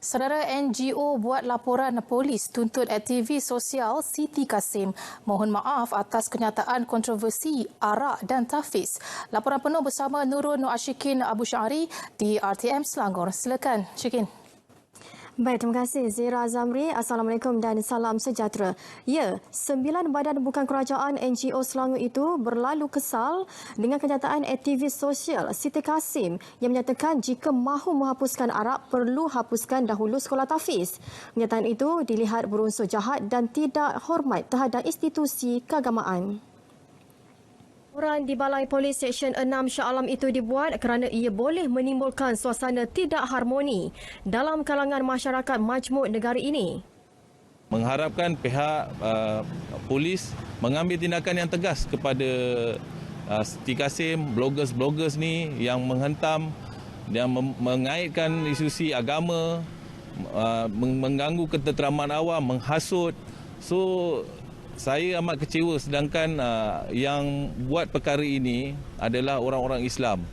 Saudara, NGO buat laporan polis tuntut aktivis sosial Siti Kasim mohon maaf atas kenyataan kontroversi arak dan tahfiz. Laporan penuh bersama Nurul Nur Ashikin Abu Syari di RTM Selangor. Silakan, Syikin. Baik, terima kasih Zira Zamri. Assalamualaikum dan salam sejahtera. Ya, 9 badan bukan kerajaan NGO Selangor itu berlalu kesal dengan kenyataan aktivis sosial Siti Kasim yang menyatakan jika mahu menghapuskan arak perlu hapuskan dahulu sekolah tahfiz. Kenyataan itu dilihat berunsur jahat dan tidak hormat terhadap institusi keagamaan. Laporan di Balai Polis Seksyen 6 Shah Alam itu dibuat kerana ia boleh menimbulkan suasana tidak harmoni dalam kalangan masyarakat majmuk negara ini. Mengharapkan pihak polis mengambil tindakan yang tegas kepada Siti Kasim, bloggers ni yang menghentam, yang mengaitkan isu agama, mengganggu ketenteraman awam, menghasut. So, saya amat kecewa sedangkan yang buat perkara ini adalah orang-orang Islam.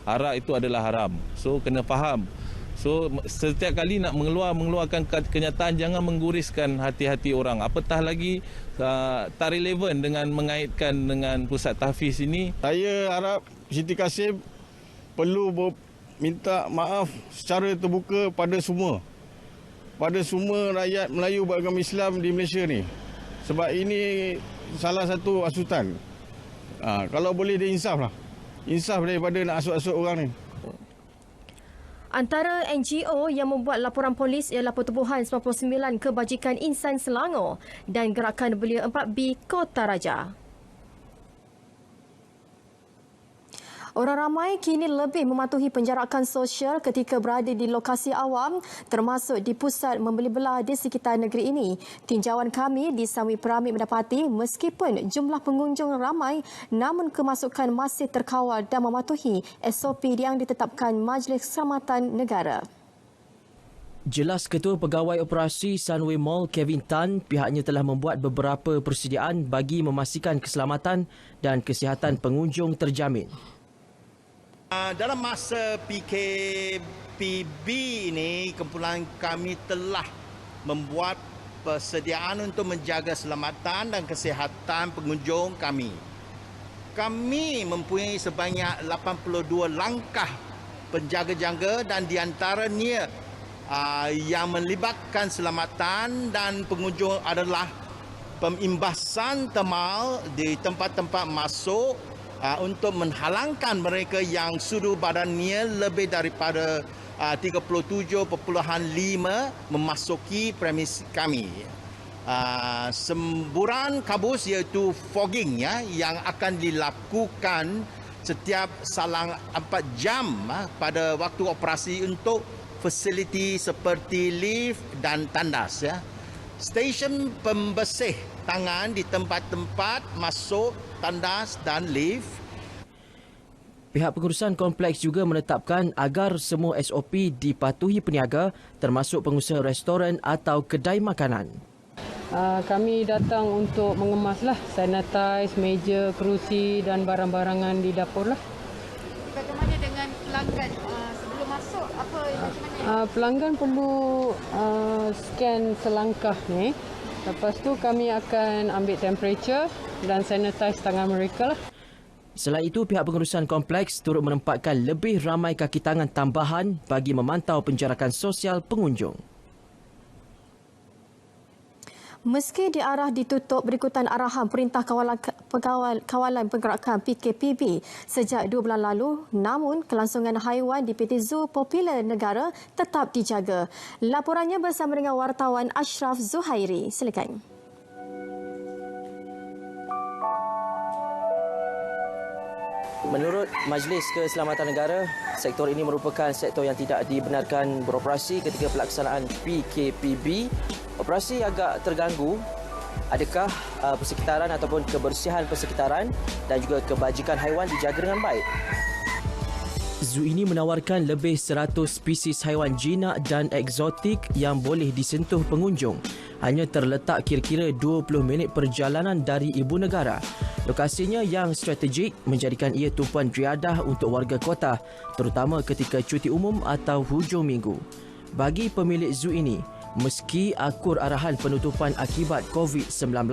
Arak itu adalah haram. So kena faham. So setiap kali nak mengeluarkan kenyataan jangan mengguriskan hati-hati orang. Apatah lagi tak relevan dengan mengaitkan dengan pusat tahfiz ini. Saya harap Siti Kasim perlu minta maaf secara terbuka pada semua. Pada semua rakyat Melayu beragama Islam di Malaysia ni. Sebab ini salah satu hasutan. Kalau boleh dia insaf lah. Insaf daripada nak asut-asut orang ni. Antara NGO yang membuat laporan polis ialah Pertubuhan 99 Kebajikan Insan Selangor dan Gerakan Belia 4B Kota Raja. Orang ramai kini lebih mematuhi penjarakan sosial ketika berada di lokasi awam termasuk di pusat membeli belah di sekitar negeri ini. Tinjauan kami di Samui Peramik mendapati meskipun jumlah pengunjung ramai namun kemasukan masih terkawal dan mematuhi SOP yang ditetapkan Majlis Keselamatan Negara. Jelas Ketua Pegawai Operasi Sunway Mall Kevin Tan, pihaknya telah membuat beberapa persediaan bagi memastikan keselamatan dan kesihatan pengunjung terjamin. Dalam masa PKPB ini, kumpulan kami telah membuat persediaan untuk menjaga keselamatan dan kesihatan pengunjung kami. Kami mempunyai sebanyak 82 langkah penjaga-jaga dan di antaranya yang melibatkan keselamatan dan pengunjung adalah pemimbasan termal di tempat-tempat masuk untuk menghalangkan mereka yang suhu badannya lebih daripada 37.5 memasuki premis kami. Semburan kabus iaitu fogging yang akan dilakukan setiap salang 4 jam pada waktu operasi untuk fasiliti seperti lift dan tandas. Stesen pembersih tangan di tempat-tempat masuk tandas dan lift. Pihak pengurusan kompleks juga menetapkan agar semua SOP dipatuhi peniaga termasuk pengusaha restoran atau kedai makanan. Kami datang untuk mengemaslah sanitize meja, kerusi dan barang-barangan di dapur lah. Bagaimana dengan pelanggan sebelum masuk? Pelanggan perlu scan selangkah ni. Lepas tu kami akan ambil temperature dan sanitize tangan mereka lah. Selain itu, pihak pengurusan kompleks turut menempatkan lebih ramai kaki tangan tambahan bagi memantau penjarakan sosial pengunjung. Meski diarah ditutup berikutan arahan Perintah Kawalan Pergerakan PKPB sejak 2 bulan lalu, namun kelangsungan haiwan di PT Zoo Popular Negara tetap dijaga. Laporannya bersama dengan wartawan Ashraf Zuhairi. Silakan. Menurut Majlis Keselamatan Negara, sektor ini merupakan sektor yang tidak dibenarkan beroperasi ketika pelaksanaan PKPB. Operasi agak terganggu. Adakah persekitaran ataupun kebersihan persekitaran dan juga kebajikan haiwan dijaga dengan baik? Zoo ini menawarkan lebih 100 spesies haiwan jinak dan eksotik yang boleh disentuh pengunjung. Hanya terletak kira-kira 20 minit perjalanan dari ibu negara. Lokasinya yang strategik menjadikan ia tumpuan riadah untuk warga kota, terutama ketika cuti umum atau hujung minggu. bagi pemilik zoo ini. Meski akur arahan penutupan akibat COVID-19,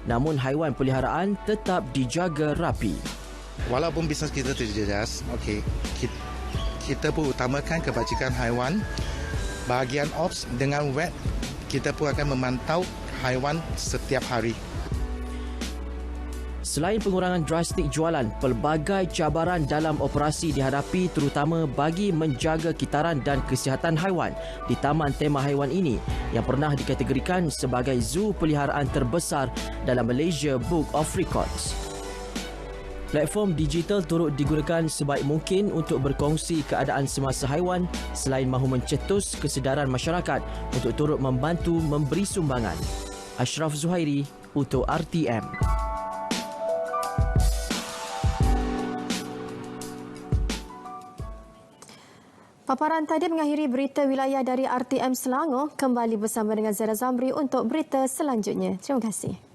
namun haiwan peliharaan tetap dijaga rapi. Walaupun bisnes kita terjejas, kita pun utamakan kebajikan haiwan. Bahagian ops dengan vet, kita pun akan memantau haiwan setiap hari. Selain pengurangan drastik jualan, pelbagai cabaran dalam operasi dihadapi terutama bagi menjaga kitaran dan kesihatan haiwan di Taman Tema Haiwan ini yang pernah dikategorikan sebagai zoo peliharaan terbesar dalam Malaysia Book of Records. Platform digital turut digunakan sebaik mungkin untuk berkongsi keadaan semasa haiwan selain mahu mencetus kesedaran masyarakat untuk turut membantu memberi sumbangan. Ashraf Zuhairi untuk RTM. Paparan tadi mengakhiri berita wilayah dari RTM Selangor. Kembali bersama dengan Zara Zamri untuk berita selanjutnya. Terima kasih.